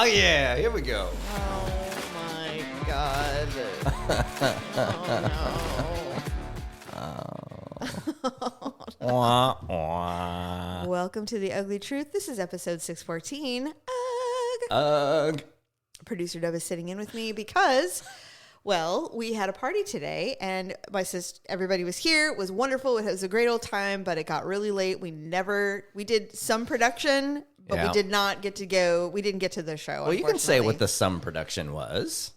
Oh, yeah. Here we go. Oh, my God. Oh, no. Wah, wah. Welcome to The Ugly Truth. This is episode 614. Ugh. Producer Dub is sitting in with me because, well, we had a party today and my sister, everybody was here. It was wonderful. It was a great old time, but it got really late. We did some production, but Yeah. we did not get to go. We didn't get to the show. Well, you can say what the Sum production was.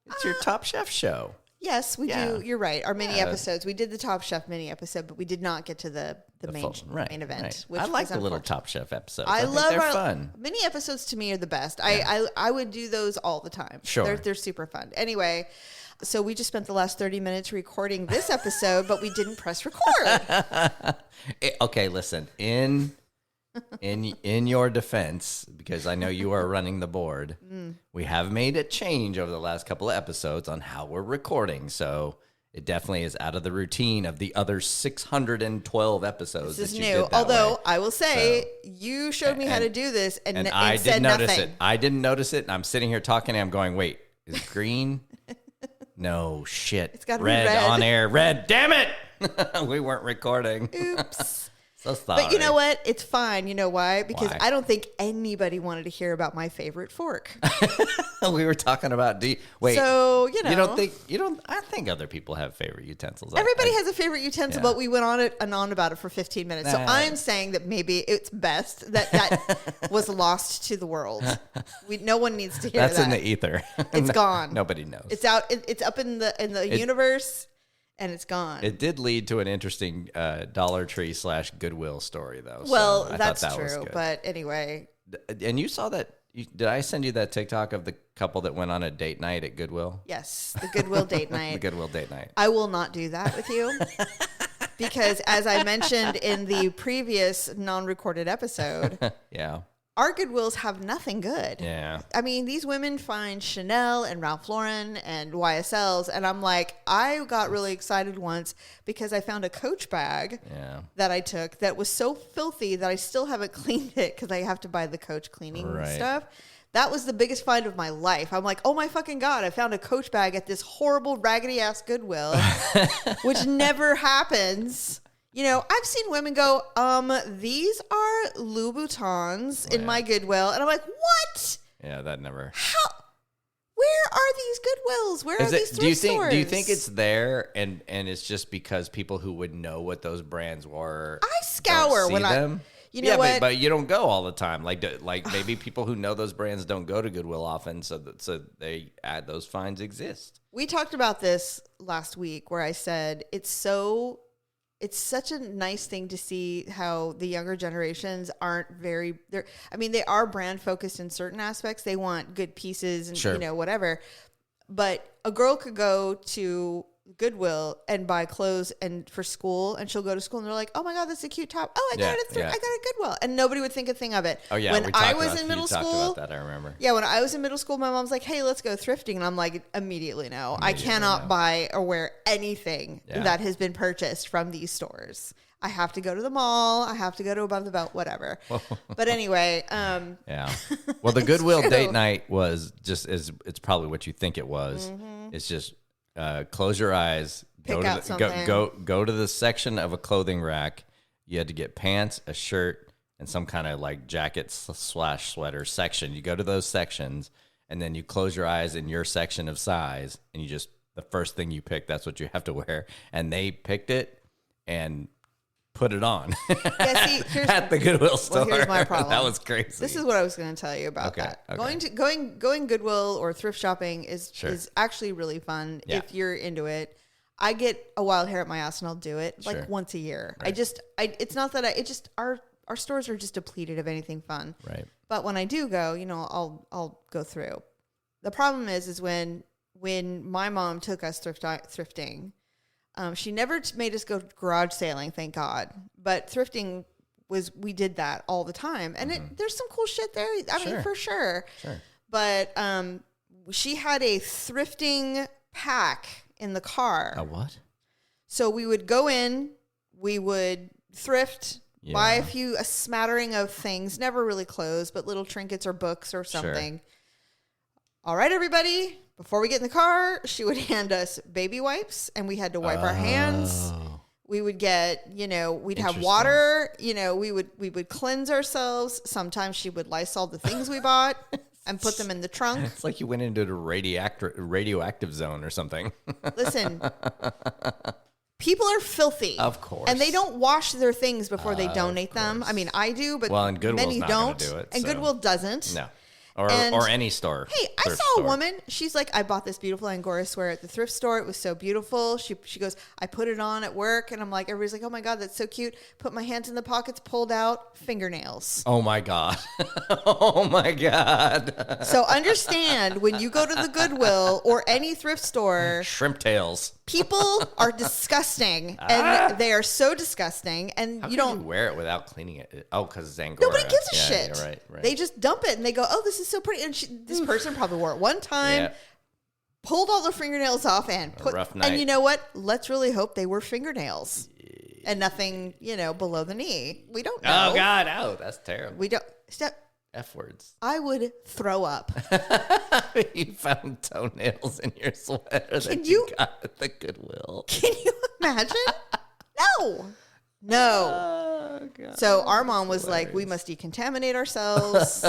It's your Top Chef show. Yes, we Yeah. do. You're right. Our mini episodes. We did the Top Chef mini episode, but we did not get to the main event. Right. Which I like was the little unfortunate. Top Chef episodes. I think love they're our fun. mini episodes. To me, are the best. Yeah. I would do those all the time. Sure. They're super fun. Anyway, so we just spent the last 30 minutes recording this episode, but we didn't press record. Okay, listen. In your defense, because I know you are running the board, we have made a change over the last couple of episodes on how we're recording. So it definitely is out of the routine of the other 612 episodes. This is that you new. did that Although way. I will say, you showed me how to do this, and I said did notice nothing. it. I didn't notice it, and I'm sitting here talking, and I'm going, wait, is it green? No, shit. It's gotta be red red. on air. Red. Damn it. We weren't recording. Oops. So sorry. But you know what? It's fine. You know why? Because Why? I don't think anybody wanted to hear about my favorite fork. We were talking about wait. So, you know. I think other people have favorite utensils. Everybody has a favorite utensil, Yeah. but we went on about it for 15 minutes. So Nah. I'm saying that maybe it's best that was lost to the world. No one needs to hear That's that. in the ether. It's gone. Nobody knows. It's out. It's up in the universe, and it's gone. It did lead to an interesting Dollar Tree / Goodwill story, though. Well, so I that's thought that was true. good. But anyway, And you saw that? Did I send you that TikTok of the couple that went on a date night at Goodwill? yes, the Goodwill date night. The Goodwill date night. I will not do that with you. Because as I mentioned in the previous non-recorded episode, Yeah. our Goodwills have nothing good. Yeah. I mean, these women find Chanel and Ralph Lauren and YSLs, and I'm like, I got really excited once because I found a Coach bag Yeah. that I took that was so filthy that I still haven't cleaned it because I have to buy the Coach cleaning Right. stuff. That was the biggest find of my life. I'm like, oh my fucking God, I found a Coach bag at this horrible raggedy ass Goodwill, which never happens. You know, I've seen women go, these are Louboutins in my Goodwill. And I'm like, what? Yeah, that never. How? Where are these Goodwills? Where are these thrift stores? Do you think it's there and it's just because people who would know what those brands were? I scour don't see when them? You know what? But you don't go all the time. Like maybe people who know those brands don't go to Goodwill often, so they add those finds exist. We talked about this last week where I said it's such a nice thing to see how the younger generations aren't they are brand focused in certain aspects. They want good pieces and, Sure. you know, whatever. But a girl could go to Goodwill and buy clothes and for school, and she'll go to school and they're like, oh my God, that's a cute top. Oh, I got it at Goodwill. And nobody would think a thing of it. Oh yeah, when we talked I was about, in middle you talked school, about that, I remember. yeah, when I was in middle school, my mom's like, hey, let's go thrifting. And I'm like, immediately no. I cannot no. buy or wear anything that has been purchased from these stores. I have to go to the mall. I have to go to Above the Belt, whatever. But anyway. Yeah. Well, the Goodwill true. date night was it's probably what you think it was. Mm-hmm. It's just close your eyes. Pick out something. Go to the section of a clothing rack. You had to get pants, a shirt, and some kind of like jacket / sweater section. You go to those sections, and then you close your eyes in your section of size, and you just the first thing you pick, that's what you have to wear. And they picked it and put it on Yeah, see, at the Goodwill store. Well, here's my problem. That was crazy. This is what I was going to tell you about that. Going Goodwill or thrift shopping is actually really fun if you're into it. I get a wild hair at my ass and I'll do it like once a year. Right. It's not that our stores are just depleted of anything fun. Right. But when I do go, you know, I'll go through. The problem is when my mom took us thrifting, she never made us go garage sailing, thank God. But thrifting we did that all the time. And there's some cool shit there. I mean, for sure. Sure. But she had a thrifting pack in the car. A what? So we would go in, we would thrift, buy a smattering of things, never really clothes, but little trinkets or books or something. all right, everybody, before we get in the car, she would hand us baby wipes and we had to wipe our hands. We would get, we'd have water, we would cleanse ourselves. Sometimes she would Lysol the things we bought and put them in the trunk. It's like you went into the radioactive zone or something. Listen, people are filthy. Of course. And they don't wash their things before they donate them. I mean, I do, but and Goodwill's many not don't. Do it, and Goodwill doesn't. No. Or any store. Hey, I saw a woman. She's like, I bought this beautiful Angora sweater at the thrift store. It was so beautiful. She goes, I put it on at work. And I'm like, everybody's like, oh my God, that's so cute. Put my hands in the pockets, pulled out, fingernails. Oh my God. Oh my God. So understand when you go to the Goodwill or any thrift store. Shrimp tails. People are disgusting. And they are so disgusting. And How you can don't. You wear it without cleaning it. Oh, because it's Angora. Nobody gives a shit. Yeah, right. They just dump it and they go, oh, this is so pretty. And this person probably wore it one time, pulled all their fingernails off and put, rough night. and you know what? Let's really hope they were fingernails and nothing, below the knee. We don't know. Oh God. Oh, that's terrible. We don't. F words. I would throw up. You found toenails in your sweater that you got at the Goodwill. Can you imagine? No. Oh, God. So our mom was like, we must decontaminate ourselves.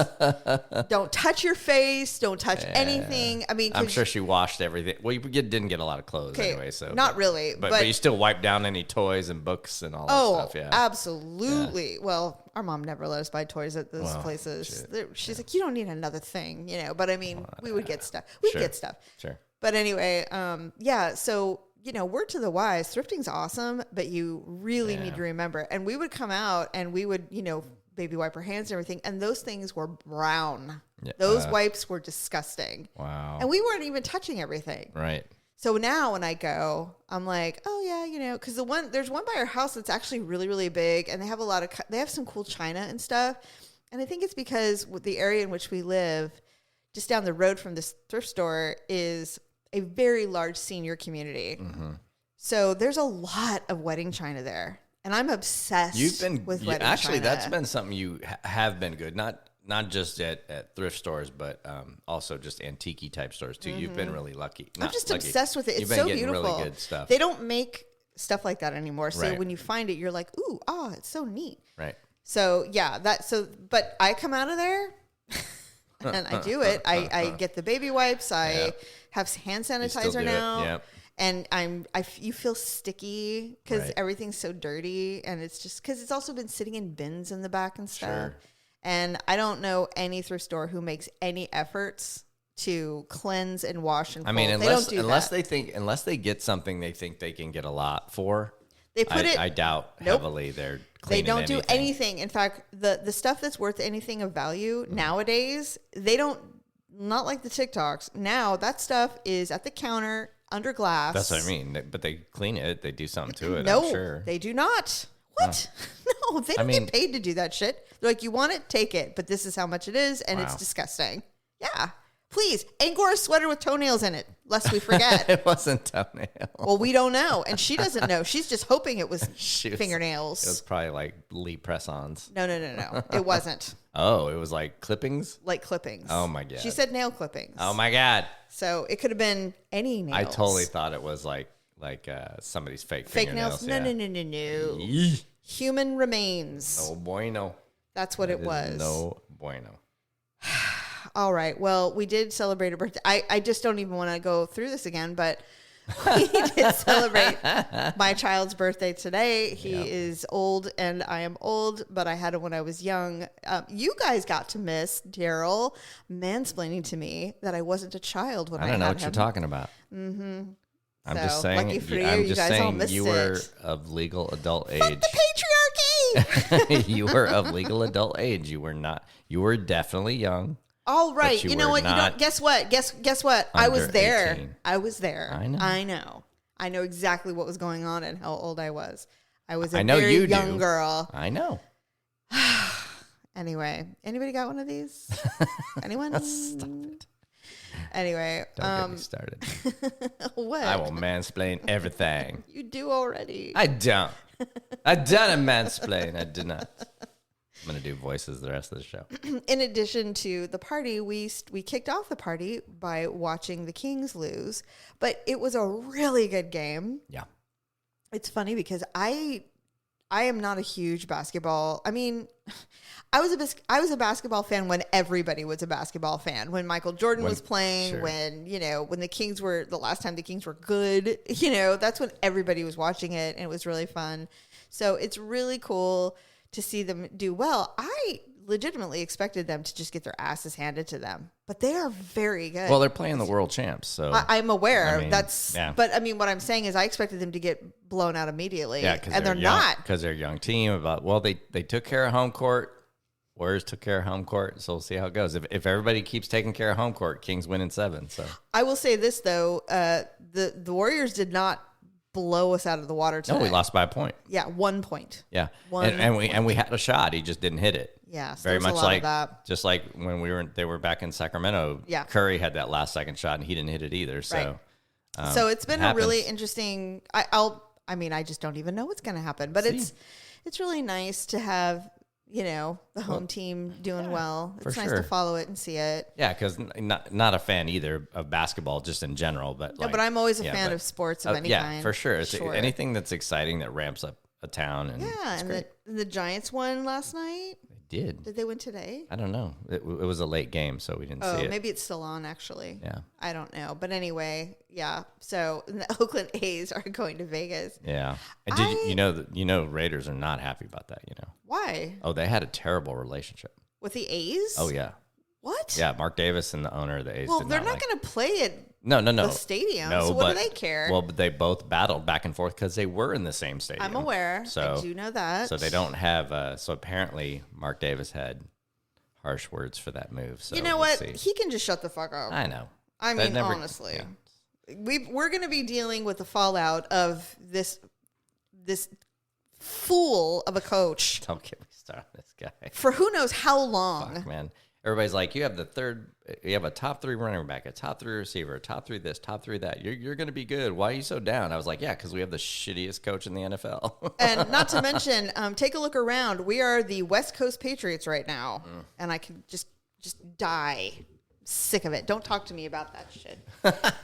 Don't touch your face. Don't touch anything. I mean, I'm sure she washed everything. Well, you didn't get a lot of clothes anyway, so not really. But you still wiped down any toys and books and all that stuff. Yeah, absolutely. Yeah. Well, our mom never let us buy toys at those places. She's like, you don't need another thing, But I mean, we would get stuff. We'd get stuff. Sure. But anyway, so. Word to the wise, thrifting's awesome, but you really need to remember. And we would come out and we would, baby wipe our hands and everything. And those things were brown. Yeah. Those wipes were disgusting. Wow. And we weren't even touching everything. Right. So now when I go, I'm like, oh yeah, because there's one by our house that's actually really, really big. And they have they have some cool china and stuff. And I think it's because with the area in which we live, just down the road from this thrift store is a very large senior community. Mm-hmm. So there's a lot of wedding china there. And I'm obsessed with wedding actually, china. That's been something you have been good. Not just at thrift stores, but also just antique type stores too. Mm-hmm. You've been really lucky. I'm just obsessed with it. It's so beautiful. Really good stuff. They don't make stuff like that anymore. So when you find it, you're like, ooh, it's so neat. Right. So but I come out of there and I do it. I get the baby wipes. I have hand sanitizer now. Yep. And you feel sticky because everything's so dirty, and it's just because it's also been sitting in bins in the back and stuff. Sure. And I don't know any thrift store who makes any efforts to cleanse and wash and fold. I mean, unless they get something they think they can get a lot for. They put it. I doubt heavily they're cleaning. They don't do anything. In fact, the stuff that's worth anything of value nowadays, they don't. Not like the TikToks. Now that stuff is at the counter under glass. That's what I mean. But they clean it. They do something to it. No, I'm sure. They do not. What? No, they don't get paid to do that shit. They're like, you want it, take it. But this is how much it is, and it's disgusting. Yeah. Please, Angora sweater with toenails in it, lest we forget. It wasn't toenails. Well, we don't know. And she doesn't know. She's just hoping it was fingernails. It was probably like Lee press-ons. No. It wasn't. Oh, it was like clippings? Like clippings. Oh, my God. She said nail clippings. Oh, my God. So it could have been any nails. I totally thought it was like somebody's fake fingernails. No. Eesh. Human remains. No bueno. That's what it was. No bueno. All right. Well, we did celebrate a birthday. I just don't even want to go through this again, but we did celebrate my child's birthday today. He is old and I am old, but I had him when I was young. You guys got to miss Daryl mansplaining to me that I wasn't a child when I had him. I don't know what you're talking about. Mm-hmm. I'm just saying. Lucky for you guys all missed you were of legal adult age. Fuck the patriarchy. You were of legal adult age. You were not. You were definitely young. All right. You know what? You don't. Guess what? Guess what? I was there. 18. I was there. I know. I know exactly what was going on and how old I was. I was a very young girl. I know. Anyway, anybody got one of these? Anyone? Stop it. Anyway, don't get me started. What? I will mansplain everything. You do already. I don't. I done a mansplain. I did not. I'm going to do voices the rest of the show. In addition to the party, we kicked off the party by watching the Kings lose, but it was a really good game. Yeah. It's funny because I am not a huge basketball. I mean, I was a basketball fan when everybody was a basketball fan. When Michael Jordan was playing, sure. when the Kings were the last time the Kings were good, that's when everybody was watching it, and it was really fun. So it's really cool to see them do well. I legitimately expected them to just get their asses handed to them, but they are very good. Well, they're playing the world champs, so I'm aware. I mean, But I mean, what I'm saying is, I expected them to get blown out immediately. Yeah, and they're not, because they're a young team. They took care of home court. Warriors took care of home court, so we'll see how it goes. If everybody keeps taking care of home court, Kings win in 7. So I will say this though, the Warriors did not blow us out of the water today. No, we lost by a point. Yeah, 1 point. Yeah, and we had a shot. He just didn't hit it. Yeah, so very much like that. Just like when they were back in Sacramento. Yeah. Curry had that last second shot and he didn't hit it either. So, right. So it's been a really interesting. I just don't even know what's going to happen, but it's really nice to have the home team doing well. It's nice to follow it and see it. Yeah, because not a fan either of basketball, just in general. But but I'm always a fan of sports of any kind. Yeah, for sure. It's anything that's exciting that ramps up a town. And the Giants won last night. They did. Did they win today? I don't know. It was a late game, so we didn't see it. Maybe it's still on, actually. Yeah. I don't know. But anyway, yeah. So the Oakland A's are going to Vegas. Yeah. And Raiders are not happy about that, Why? Oh, they had a terrible relationship. With the A's? Oh, yeah. What? Yeah, Mark Davis and the owner of the A's. Well, they're not going to play at the stadium. No, so what do they care? Well, but they both battled back and forth because they were in the same stadium. I'm aware. So, I do know that. So they don't have. So apparently, Mark Davis had harsh words for that move. So you know what? He can just shut the fuck up. I know. I mean, honestly, we're going to be dealing with the fallout of this fool of a coach. Don't get me started on this guy. For who knows how long. Fuck, man. Everybody's like, you have a top 3 running back, a top 3 receiver, a top 3 this, top 3 that. You're going to be good. Why are you so down? I was like, yeah, because we have the shittiest coach in the NFL. And not to mention, take a look around. We are the West Coast Patriots right now, and I can just die. Sick of it. Don't talk to me about that shit.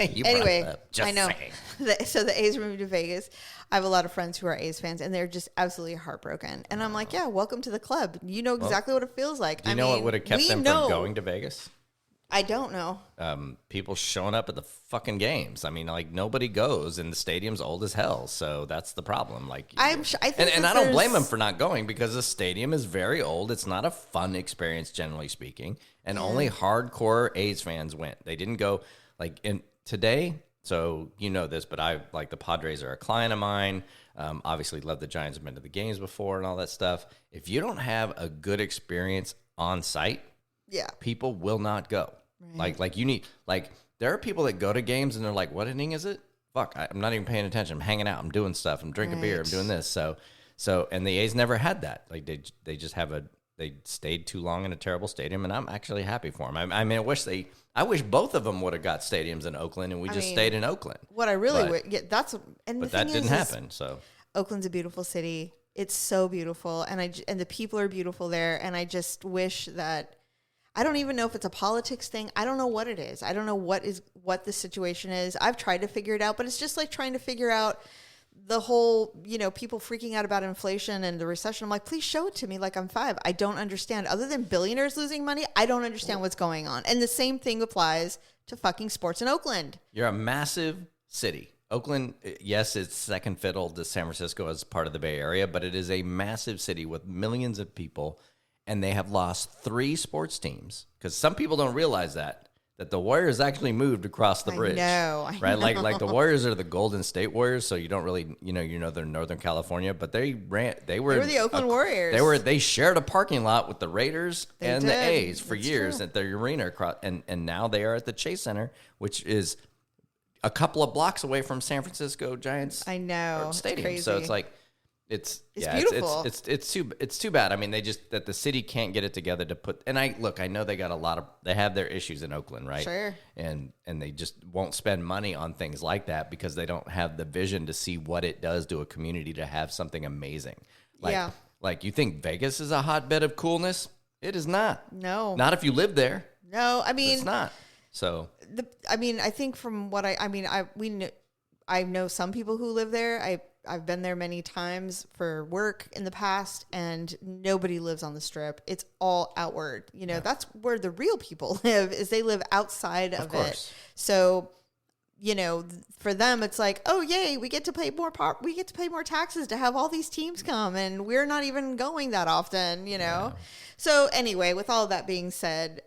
Anyway, I know. So the A's moved to Vegas. I have a lot of friends who are A's fans, and they're just absolutely heartbroken. And I'm like, yeah, welcome to the club. You know exactly what it feels like. Do you know what would have kept them from going to Vegas? I don't know. People showing up at the fucking games. I mean, like, nobody goes, and the stadium's old as hell. So that's the problem. Like, I don't blame them for not going because the stadium is very old. It's not a fun experience, generally speaking, and only hardcore A's fans went. They didn't go like in today. So you know this, but the Padres are a client of mine. Obviously, love the Giants. I've been to the games before and all that stuff. If you don't have a good experience on site, people will not go. Right. Like you need there are people that go to games and they're like, what inning is it? Fuck, I'm not even paying attention. I'm hanging out. I'm doing stuff. I'm drinking beer. I'm doing this. So and the A's never had that. Like they just have they stayed too long in a terrible stadium, and I'm actually happy for them. I mean, I wish both of them would have got stadiums in Oakland, and we just stayed in Oakland. What I really would get but that didn't happen. So Oakland's a beautiful city. It's so beautiful, and the people are beautiful there. And I just wish that. I don't even know if it's a politics thing. I don't know what it is. I don't know what the situation is. I've tried to figure it out, but it's just like trying to figure out the whole, people freaking out about inflation and the recession. I'm like, please show it to me like I'm 5. I don't understand. Other than billionaires losing money, I don't understand what's going on. And the same thing applies to fucking sports in Oakland. You're a massive city. Oakland, yes, it's second fiddle to San Francisco as part of the Bay Area, but it is a massive city with millions of people. And they have lost 3 sports teams because some people don't realize that the Warriors actually moved across the bridge. I right? know. Like the Warriors are the Golden State Warriors, so you don't really, they're Northern California, but they were the Oakland Warriors. They shared a parking lot with the Raiders and the A's for That's years true. at their arena, and now they are at the Chase Center, which is a couple of blocks away from San Francisco Giants. I know. Stadium. It's so it's like. It's beautiful. It's too bad. I mean, that the city can't get it together to put. And I know they got they have their issues in Oakland, right? Sure. And they just won't spend money on things like that because they don't have the vision to see what it does to a community to have something amazing. Like, you think Vegas is a hotbed of coolness? It is not. No. Not if you live there. No, I mean... It's not. So... I think from what I know some people who live there. I've been there many times for work in the past, and nobody lives on the Strip. It's all outward. You know, that's where the real people live, is they live outside of it. So, you know, for them, it's like, oh, yay, we get to pay more taxes to have all these teams come, and we're not even going that often, you know? Yeah. So anyway, with all of that being said,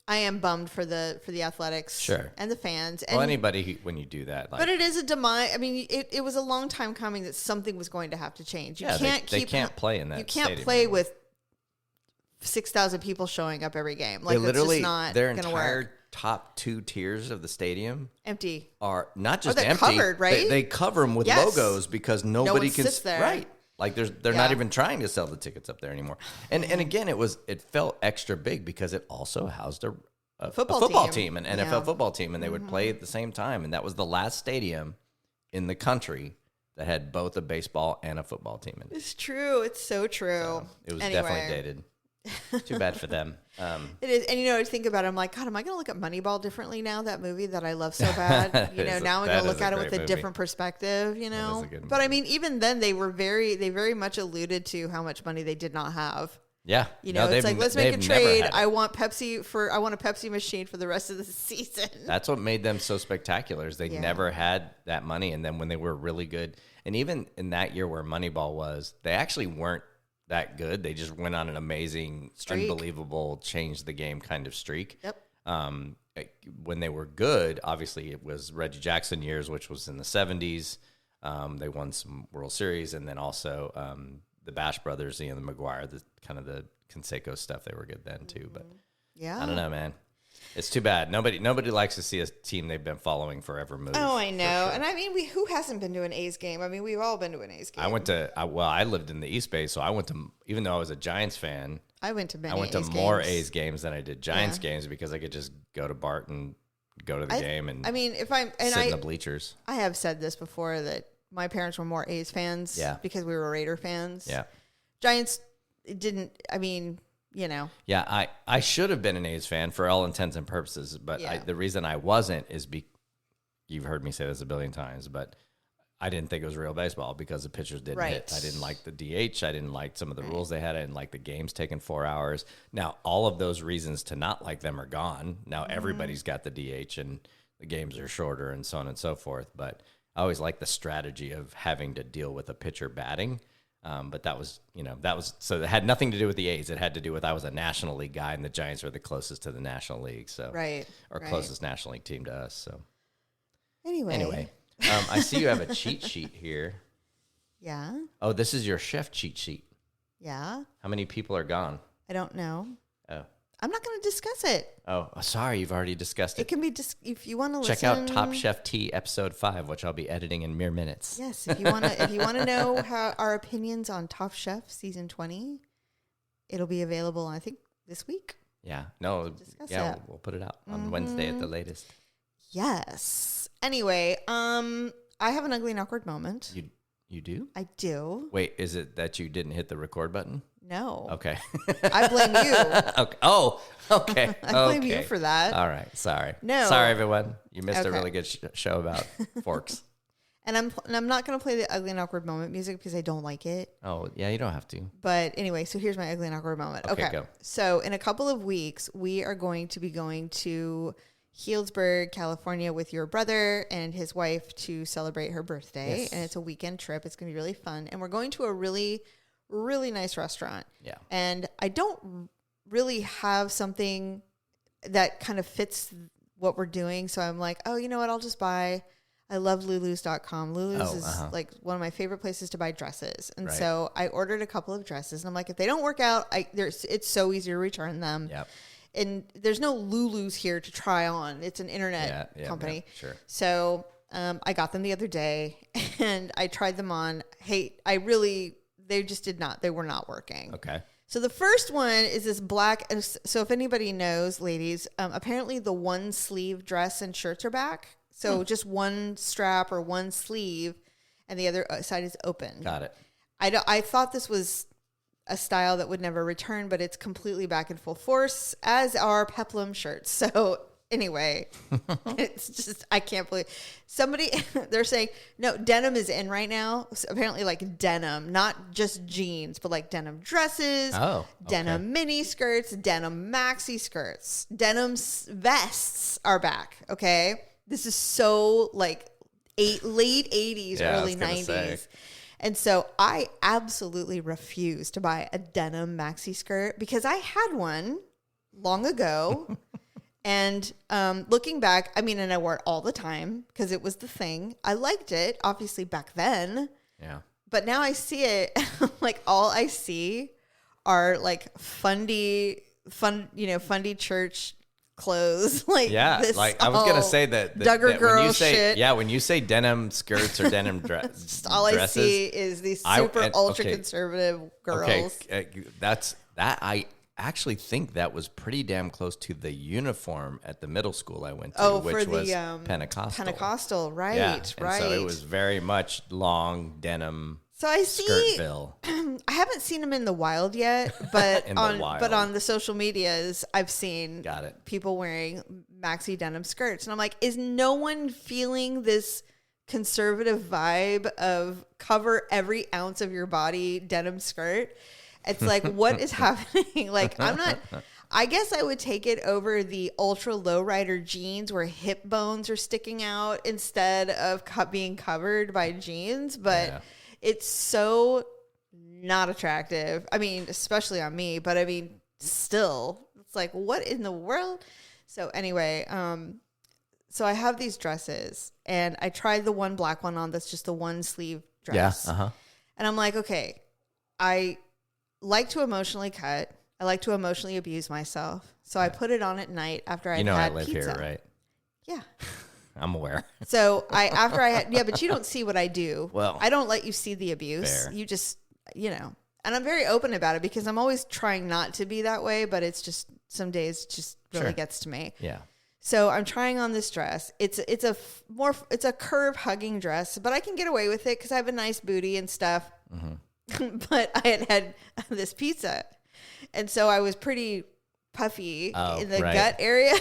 I am bummed for the Athletics and the fans. And, well, anybody when you do that. But it is a demise. I mean, it was a long time coming that something was going to have to change. They can't play in that. You can't play anymore. With 6,000 people showing up every game. Like, literally, it's just not their gonna entire work. top 2 tiers of the stadium empty are not just they're empty. Covered, right? They cover them with logos because nobody can sits there. Right. Like they're not even trying to sell the tickets up there anymore. And again, it felt extra big because it also housed a football team, an NFL football team, and they would play at the same time. And that was the last stadium in the country that had both a baseball and a football team in it. It's true. It's so true. So it was definitely dated. Too bad for them. It is. And, you know, I think about it, I'm like, God, am I going to look at Moneyball differently now, that movie that I love so bad? You know, now I'm going to look at it with a different perspective, you know? But, I mean, even then, they very much alluded to how much money they did not have. Yeah. You know, it's like, let's make a trade. I want a Pepsi machine for the rest of the season. That's what made them so spectacular, is they never had that money. And then when they were really good, and even in that year where Moneyball was, they actually weren't that good. They just went on an amazing, unbelievable, change the game kind of streak. Yep. When they were good, obviously it was Reggie Jackson years, which was in the 70s. They won some World Series, and then also the Bash Brothers, the McGuire, the kind of the Canseco stuff. They were good then too. But I don't know, man. It's too bad. Nobody likes to see a team they've been following forever move. Oh, I know. Sure. And I mean, who hasn't been to an A's game? I mean, we've all been to an A's game. I lived in the East Bay, so I went to, even though I was a Giants fan, I went to more A's games than I did Giants games, because I could just go to Bart and go to the game and sit in the bleachers. I have said this before, that my parents were more A's fans because we were Raider fans. Yeah. Giants didn't, I mean... You know. Yeah, I should have been an A's fan for all intents and purposes, but the reason I wasn't is you've heard me say this a billion times, but I didn't think it was real baseball because the pitchers didn't hit. I didn't like the DH. I didn't like some of the rules they had. I didn't like the games taking 4 hours. Now, all of those reasons to not like them are gone. Now everybody's got the DH and the games are shorter and so on and so forth. But I always like the strategy of having to deal with a pitcher batting. But so it had nothing to do with the A's. It had to do with, I was a National League guy, and the Giants were the closest to the National League. So, closest National League team to us. So anyway, I see you have a cheat sheet here. Yeah. Oh, this is your chef cheat sheet. Yeah. How many people are gone? I don't know. Oh. I'm not going to discuss it. Oh, sorry. You've already discussed it. It can be if you want to listen. Check out Top Chef Tea episode 5, which I'll be editing in mere minutes. Yes, if you want to know how our opinions on Top Chef season 20, it'll be available, I think, this week. Yeah. No. We'll put it out on Wednesday at the latest. Yes. Anyway, I have an ugly and awkward moment. You do? I do. Wait, is it that you didn't hit the record button? No. Okay. I blame you. Okay. Oh, okay. I blame you for that. All right. Sorry. No. Sorry, everyone. You missed a really good show about forks. And I'm not going to play the ugly and awkward moment music because I don't like it. Oh, yeah, you don't have to. But anyway, so here's my ugly and awkward moment. Okay, go. So in a couple of weeks, we are going to be going to Healdsburg, California with your brother and his wife to celebrate her birthday. Yes. And it's a weekend trip. It's going to be really fun. And we're going to a really, really nice restaurant. Yeah. And I don't really have something that kind of fits what we're doing. So I'm like, oh, you know what? I'll just buy... I love Lulus.com. Lulus is like one of my favorite places to buy dresses. And so I ordered a couple of dresses. And I'm like, if they don't work out, it's so easy to return them. Yep. And there's no Lulus here to try on. It's an internet company. Yeah, sure. So I got them the other day and I tried them on. Hey, they just they were not working. Okay. So the first one is this black. So if anybody knows, ladies, apparently the one sleeve dress and shirts are back. So just one strap or one sleeve and the other side is open. Got it. I thought this was a style that would never return, but it's completely back in full force, as are peplum shirts. So anyway, it's just, I can't believe somebody, they're saying, no, denim is in right now. So apparently like denim, not just jeans, but like denim dresses, denim mini skirts, denim maxi skirts, denim vests are back. Okay. This is so like late 80s, early 90s. And so I absolutely refuse to buy a denim maxi skirt because I had one long ago. And looking back, I mean, and I wore it all the time because it was the thing. I liked it, obviously, back then. Yeah. But now I see it, like all I see are like fundy church clothes. Like, this, like I was gonna say that Duggar girl when you say, shit. Yeah, when you say denim skirts or denim all dresses, I see is these super ultra conservative girls. Okay, I actually think that was pretty damn close to the uniform at the middle school I went to, which was Pentecostal. Pentecostal, right? Yeah, right. So it was very much long denim. So I see. Skirtville. I haven't seen them in the wild yet, but on the social medias, I've seen people wearing maxi denim skirts, and I'm like, is no one feeling this conservative vibe of cover every ounce of your body denim skirt? It's like, what is happening? Like, I guess I would take it over the ultra lowrider jeans where hip bones are sticking out instead of being covered by jeans, but it's so not attractive. I mean, especially on me, but I mean, still, it's like, what in the world? So anyway, so I have these dresses, and I tried the one black one on that's just the one sleeve dress. Yeah. And I'm like, okay, I like to emotionally cut. I like to emotionally abuse myself. So I put it on at night after I had I live pizza. Here, right? Yeah. I'm aware. So but you don't see what I do. Well, I don't let you see the abuse. Fair. You just, and I'm very open about it because I'm always trying not to be that way, but it's just some days just really gets to me. Yeah. So I'm trying on this dress. It's a curve hugging dress, but I can get away with it because I have a nice booty and stuff. Mm-hmm. But I had this pizza, and so I was pretty puffy in the gut area.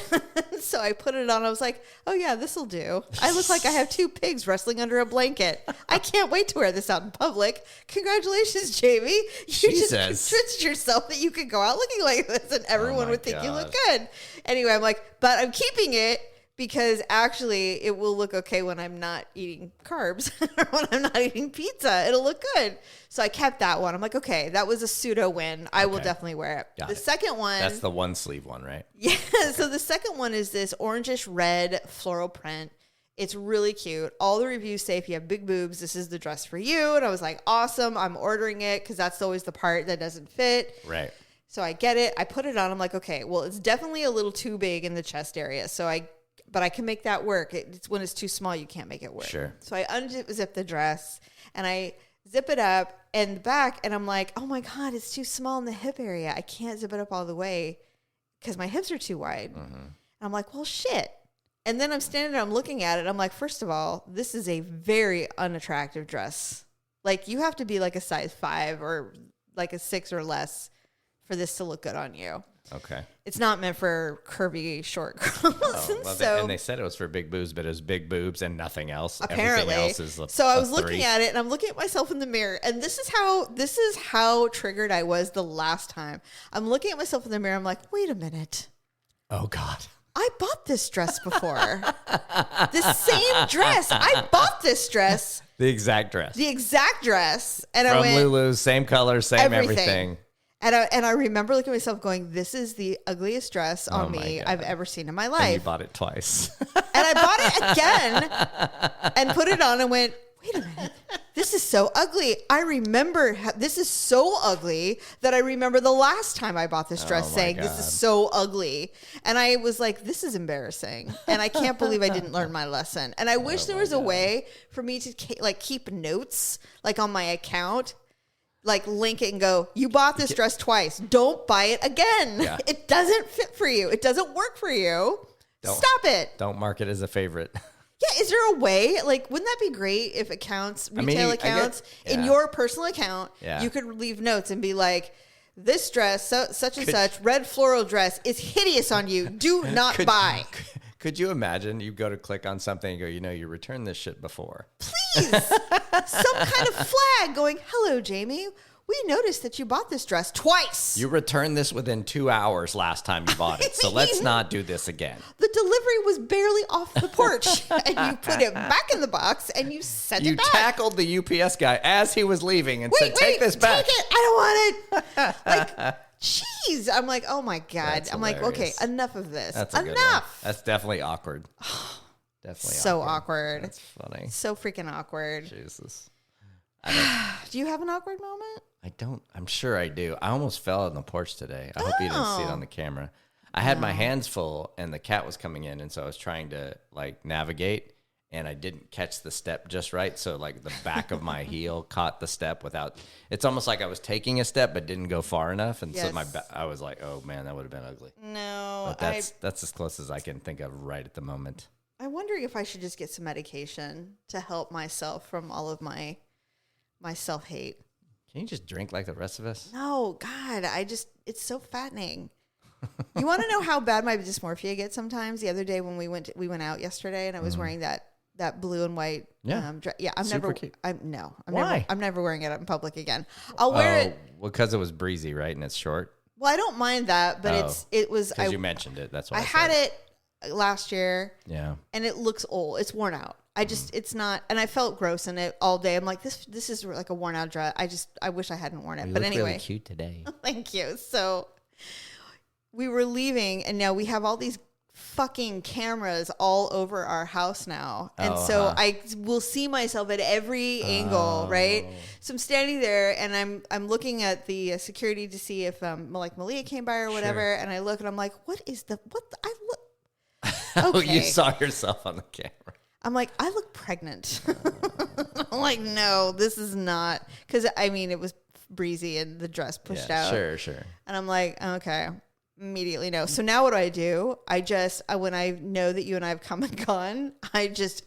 So I put it on. I was like, oh yeah, this will do. I look like I have two pigs wrestling under a blanket. I can't wait to wear this out in public. Congratulations, Jamie. You just convinced yourself that you could go out looking like this and everyone would think you look good. Anyway, I'm like, but I'm keeping it because actually it will look okay when I'm not eating carbs or when I'm not eating pizza. It'll look good. So I kept that one. I'm like, okay, that was a pseudo win. I will definitely wear it. Second one. That's the one sleeve one, right? Yeah. So the second one is this orangish red floral print. It's really cute. All the reviews say if you have big boobs, this is the dress for you. And I was like, awesome. I'm ordering it because that's always the part that doesn't fit. Right. So I get it. I put it on. I'm like, okay, well, it's definitely a little too big in the chest area. But I can make that work. It's when it's too small, you can't make it work. Sure. So I unzip the dress and I zip it up and the back, and I'm like, oh my God, it's too small in the hip area. I can't zip it up all the way because my hips are too wide. Mm-hmm. And I'm like, well, shit. And then I'm standing there, I'm looking at it. I'm like, first of all, this is a very unattractive dress. Like, you have to be like a size 5 or like a 6 or less for this to look good on you. Okay. It's not meant for curvy short girls. And they said it was for big boobs, but it was big boobs and nothing else. Apparently. Everything else is so I was looking at it and I'm looking at myself in the mirror, and this is how triggered I was the last time. I'm looking at myself in the mirror. I'm like, wait a minute. Oh God. I bought this dress before. The same dress. I bought this dress. The exact dress. And from Lulu's, same color, same everything. And I remember looking at myself going, this is the ugliest dress on me I've ever seen in my life. And you bought it twice. And I bought it again and put it on and went, wait a minute, this is so ugly. I remember, this is so ugly that I remember the last time I bought this dress saying, this is so ugly. And I was like, this is embarrassing. And I can't believe I didn't learn my lesson. And I wish there was a way for me to keep notes like on my account. Like link it and go, you bought this dress twice. Don't buy it again. Yeah. It doesn't fit for you. It doesn't work for you. Stop it. Don't mark it as a favorite. Yeah, is there a way? Like, wouldn't that be great if retail accounts, in your personal account, you could leave notes and be like, this dress, such and such, red floral dress is hideous on you. Do not buy. Could you imagine you go to click on something and go, you returned this shit before? Please. Some kind of flag going, hello, Jamie. We noticed that you bought this dress twice. You returned this within 2 hours last time you bought it. So let's not do this again. The delivery was barely off the porch. And you put it back in the box and you sent it back. You tackled the UPS guy as he was leaving and said, take this back. Take it. I don't want it. Like, jeez. I'm like, oh my God. That's I'm hilarious. like, okay, enough of this. That's a good one. That's definitely awkward. Definitely so awkward. That's funny. So freaking awkward. Jesus. Do you have an awkward moment? I don't. I'm sure I do. I almost fell on the porch today. I hope you didn't see it on the camera. I had my hands full and the cat was coming in. And so I was trying to like navigate and I didn't catch the step just right. So like the back of my heel caught the step without, it's almost like I was taking a step, but didn't go far enough. And so I was like, oh man, that would have been ugly. No, but that's as close as I can think of right at the moment. I'm wondering if I should just get some medication to help myself from all of my self-hate. Can you just drink like the rest of us? No, God, it's so fattening. You want to know how bad my dysmorphia gets sometimes? The other day when we went out yesterday and I was wearing that blue and white dress. Yeah, I'm super never cute. Why? I'm never wearing it out in public again. I'll wear it because it was breezy, right? And it's short. Well, I don't mind that, but it was because you mentioned it. That's why I had it last year. Yeah. And it looks old. It's worn out. It's not, and I felt gross in it all day. I'm like, this is like a worn out dress. I wish I hadn't worn it. You but look anyway, really cute today. Thank you. So we were leaving, and now we have all these fucking cameras all over our house now, and so I will see myself at every angle, right? So I'm standing there, and I'm looking at the security to see if like Malia came by or whatever, and I look, and I'm like, what I look. Oh, Okay. you saw yourself on the camera. I'm like, I look pregnant. I'm like, no, this is not. Because, I mean, it was breezy and the dress pushed out. Sure. And I'm like, okay, immediately no. So now what do? When I know that you and I have come and gone, I just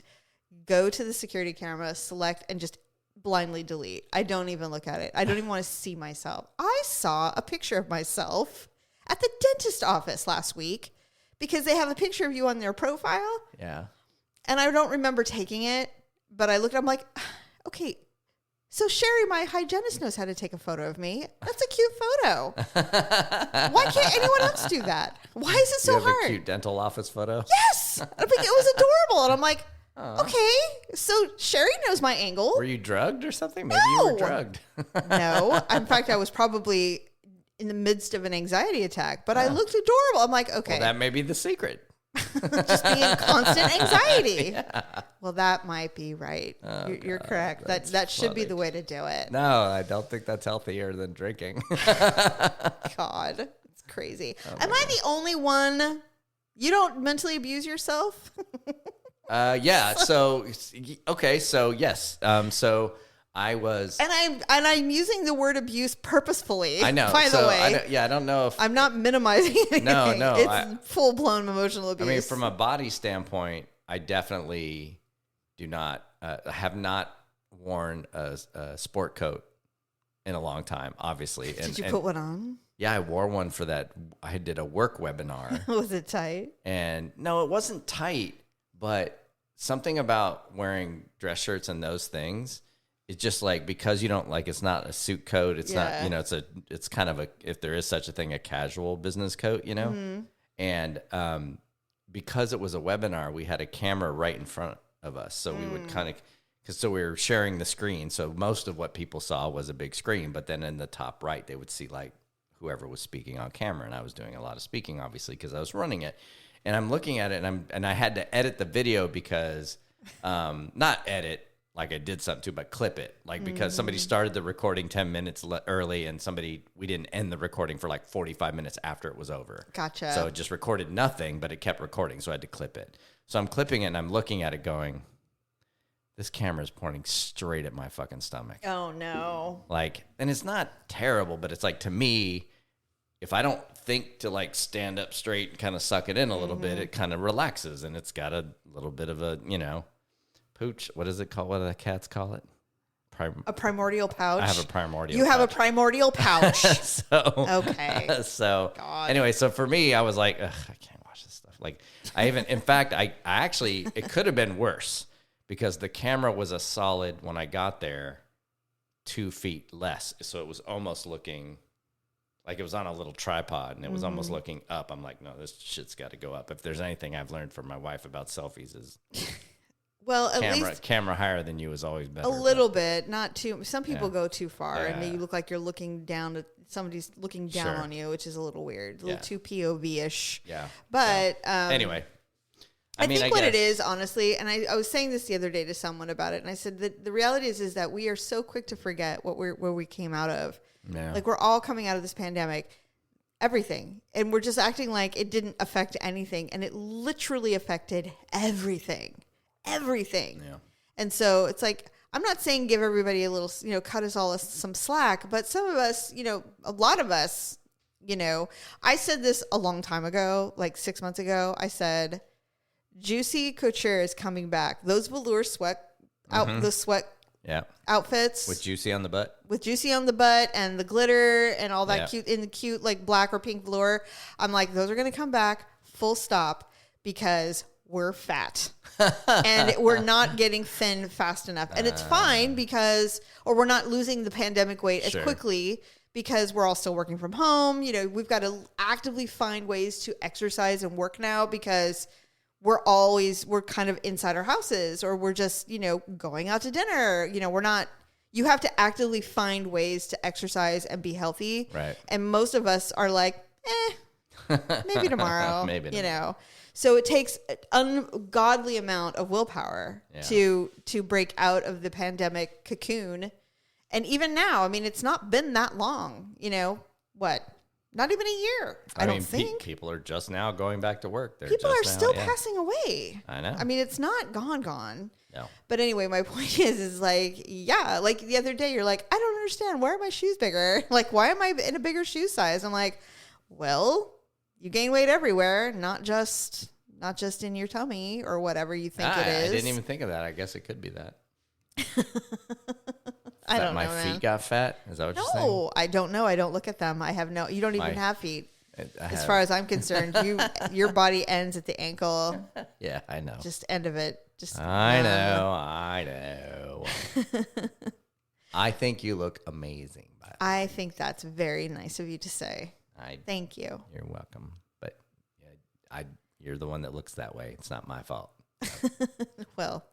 go to the security camera, select, and just blindly delete. I don't even look at it. I don't even want to see myself. I saw a picture of myself at the dentist office last week because they have a picture of you on their profile. Yeah. And I don't remember taking it, but I looked, I'm like, okay, so Sherry, my hygienist, knows how to take a photo of me. That's a cute photo. Why can't anyone else do that? Why is it so hard? You have a cute dental office photo? Yes. I think it was adorable. And I'm like, okay, so Sherry knows my angle. Were you drugged or something? Maybe you were drugged. No. In fact, I was probably in the midst of an anxiety attack, but I looked adorable. I'm like, okay. Well, that may be the secret. Just be in constant anxiety. Yeah. Well, that might be right. You're correct. That should be the way to do it. No, I don't think that's healthier than drinking. God, it's crazy. Am I the only one? You don't mentally abuse yourself? Yeah. So, okay. So yes. So I was, and I'm using the word abuse purposefully. I know. By the way, I don't know if I'm not minimizing anything. No, it's full blown emotional abuse. I mean, from a body standpoint, I definitely do not have not worn a sport coat in a long time. Obviously, did you put one on? Yeah, I wore one for that. I did a work webinar. Was it tight? And no, it wasn't tight, but something about wearing dress shirts and those things. It's just like, because you don't like, it's not a suit coat. It's not, it's kind of if there is such a thing, a casual business coat, Mm-hmm. And because it was a webinar, we had a camera right in front of us. So we would kind of, so we were sharing the screen. So most of what people saw was a big screen, but then in the top right, they would see like whoever was speaking on camera. And I was doing a lot of speaking, obviously, because I was running it. And I'm looking at it and I had to edit the video because, not edit, like I did something to, but clip it. Like, because somebody started the recording 10 minutes early and we didn't end the recording for like 45 minutes after it was over. Gotcha. So it just recorded nothing, but it kept recording. So I had to clip it. So I'm clipping it and I'm looking at it going, this camera's pointing straight at my fucking stomach. Oh no. Like, and it's not terrible, but it's like, to me, if I don't think to like stand up straight and kind of suck it in a little bit, it kind of relaxes, and it's got a little bit of a, pooch. What is it called? What do the cats call it? A primordial pouch. I have a primordial You pouch. have a primordial pouch. So okay. So God. anyway, so for me, I was like, ugh, I can't watch this stuff. Like in fact, I actually, it could have been worse because the camera was a solid, when I got there, 2 feet less. So it was almost looking like it was on a little tripod, and it was almost looking up. I'm like, no, this shit's got to go up. If there's anything I've learned from my wife about selfies is well, at least camera higher than you is always better. A little bit, not too. Some people Yeah. go too far, Yeah. and you look like you're looking down at somebody's looking down Sure. on you, which is a little weird, a little Yeah. too POV-ish. Yeah. But Anyway, I mean, think I what it guess- is, honestly, and I was saying this the other day to someone about it, and I said that the reality is that we are so quick to forget where we came out of. Yeah. Like, we're all coming out of this pandemic, everything, and we're just acting like it didn't affect anything, and it literally affected everything. Yeah. And so it's like, I'm not saying give everybody a little, cut us all some slack, but some of us, a lot of us, I said this a long time ago, like 6 months ago. I said, Juicy Couture is coming back. Those velour the sweat Yeah. outfits With Juicy on the butt. with Juicy on the butt and the glitter and all that Yeah. cute like black or pink velour. I'm like, those are going to come back full stop because we're fat and we're not getting thin fast enough. And it's fine or we're not losing the pandemic weight as Sure. quickly because we're all still working from home. We've got to actively find ways to exercise and work now because we're kind of inside our houses, or we're just, going out to dinner. You have to actively find ways to exercise and be healthy. Right. And most of us are like, maybe tomorrow, Maybe tomorrow. So it takes an ungodly amount of willpower Yeah. to break out of the pandemic cocoon. And even now, I mean, it's not been that long, what? Not even a year. I don't think. People are just now going back to work. People are still passing away. I know. I mean, it's not gone. No. But anyway, my point is like, yeah, like the other day, you're like, I don't understand. Why are my shoes bigger? Like, why am I in a bigger shoe size? I'm like, well, you gain weight everywhere, not just in your tummy or whatever you think it is. I didn't even think of that. I guess it could be that. I don't know, My man. feet got fat? Is that what you're saying? No, I don't know. I don't look at them. You don't even have feet. As far as I'm concerned, your body ends at the ankle. Yeah, I know. Just end of it. I know. I think you look amazing. I think that's very nice of you to say. Thank you. You're welcome. But you're the one that looks that way. It's not my fault. Well,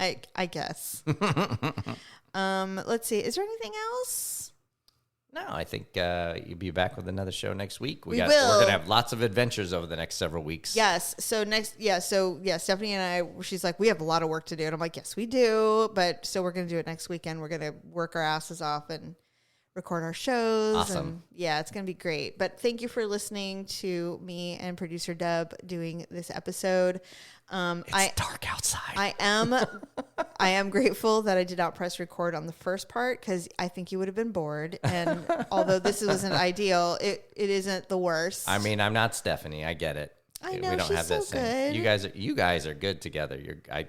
I guess. Let's see. Is there anything else? No, I think you'll be back with another show next week. We will. We're going to have lots of adventures over the next several weeks. Yes. So Stephanie and I, she's like, we have a lot of work to do. And I'm like, yes, we do. So we're going to do it next weekend. We're going to work our asses off and record our shows. Awesome. And yeah, it's going to be great. But thank you for listening to me and producer Deb doing this episode. It's dark outside. I am grateful that I did not press record on the first part because I think you would have been bored. And although this wasn't ideal, it isn't the worst. I mean, I'm not Stephanie. I get it. I know, we don't she's have that so same. good. You guys are good together.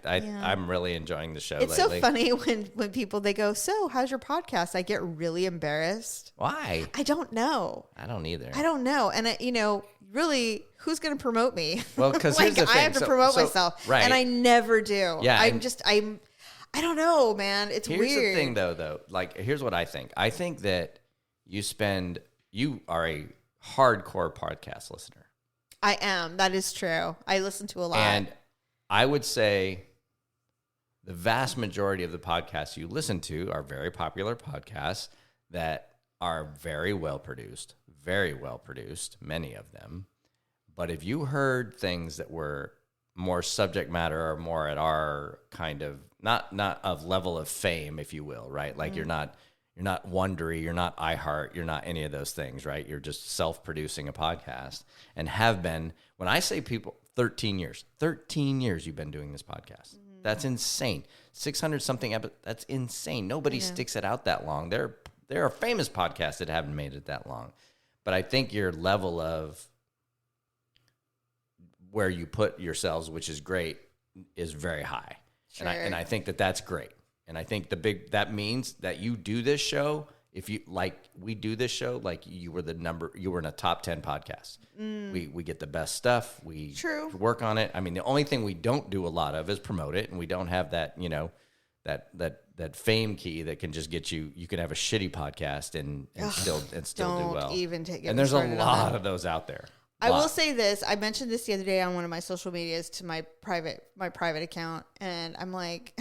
I'm really enjoying the show It's lately. so funny when people, they go, so how's your podcast? I get really embarrassed. Why? I don't know. I don't either. I don't know. And, really, who's going to promote me? Well, because here's the thing. I have to promote myself. Right. And I never do. Yeah, I don't know, man. It's Here's weird. the thing, though. Like, here's what I think. I think that you are a hardcore podcast listener. I am. That is true. I listen to a lot. And I would say the vast majority of the podcasts you listen to are very popular podcasts that are very well produced, many of them. But if you heard things that were more subject matter or more at our kind of, not of level of fame, if you will, right? Like you're not Wondery, you're not iHeart, you're not any of those things, right? You're just self-producing a podcast and have been, when I say people, 13 years you've been doing this podcast. Mm-hmm. That's insane. 600 something episodes, that's insane. Nobody sticks it out that long. There are famous podcasts that haven't made it that long. But I think your level of where you put yourselves, which is great, is very high. Sure. And I think that that's great. And I think that means that you do this show. If you we do this show, like you were in a top 10 podcast. We get the best stuff. We work on it. I mean, the only thing we don't do a lot of is promote it. And we don't have that, that fame key that can just get you. You can have a shitty podcast and still do well. Even take it. And there's a lot of those out there. I will say this. I mentioned this the other day on one of my social medias to my private account, and I'm like,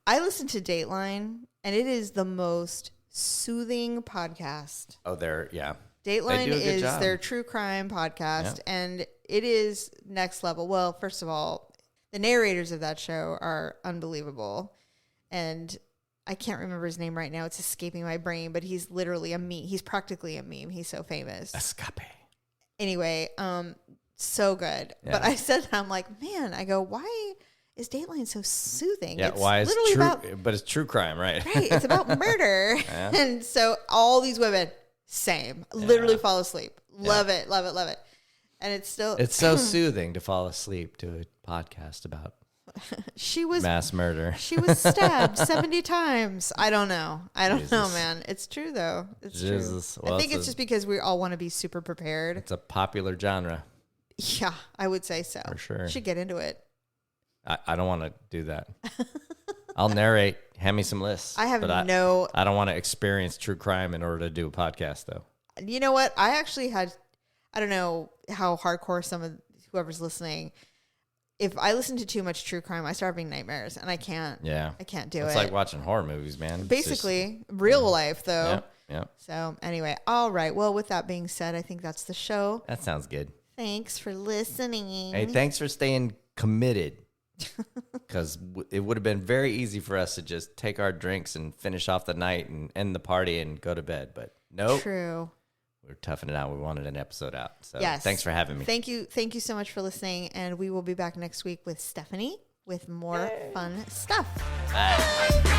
I listen to Dateline, and it is the most soothing podcast. Oh, yeah. Dateline is their true crime podcast, and it is next level. Well, first of all, the narrators of that show are unbelievable, and I can't remember his name right now. It's escaping my brain, but he's literally a meme. He's practically a meme. He's so famous. Escape. Anyway, so good. Yeah. But I said, I'm like, man, I go, why is Dateline so soothing? Yeah, it's why is but it's true crime, right? Right, it's about murder. Yeah. And so all these women, same, literally fall asleep. Love it. And it's so soothing to fall asleep to a podcast about mass murder. She was stabbed 70 times. I don't know, man. It's true though. It's true. Well, I think it's just because we all want to be super prepared. It's a popular genre. Yeah, I would say so. For sure. You should get into it. I don't want to do that. I'll narrate. Hand me some lists. I don't want to experience true crime in order to do a podcast though. You know what? I don't know how hardcore some of whoever's listening. If I listen to too much true crime, I start having nightmares, and I can't. Yeah, I can't do it. It's like watching horror movies, man. Basically, real life though. Yeah. So anyway, all right. Well, with that being said, I think that's the show. That sounds good. Thanks for listening. Hey, thanks for staying committed. Because it would have been very easy for us to just take our drinks and finish off the night and end the party and go to bed, but nope. True. We're toughing it out. We wanted an episode out. So yes. Thanks for having me. Thank you so much for listening. And we will be back next week with Stephanie with more fun stuff. Bye.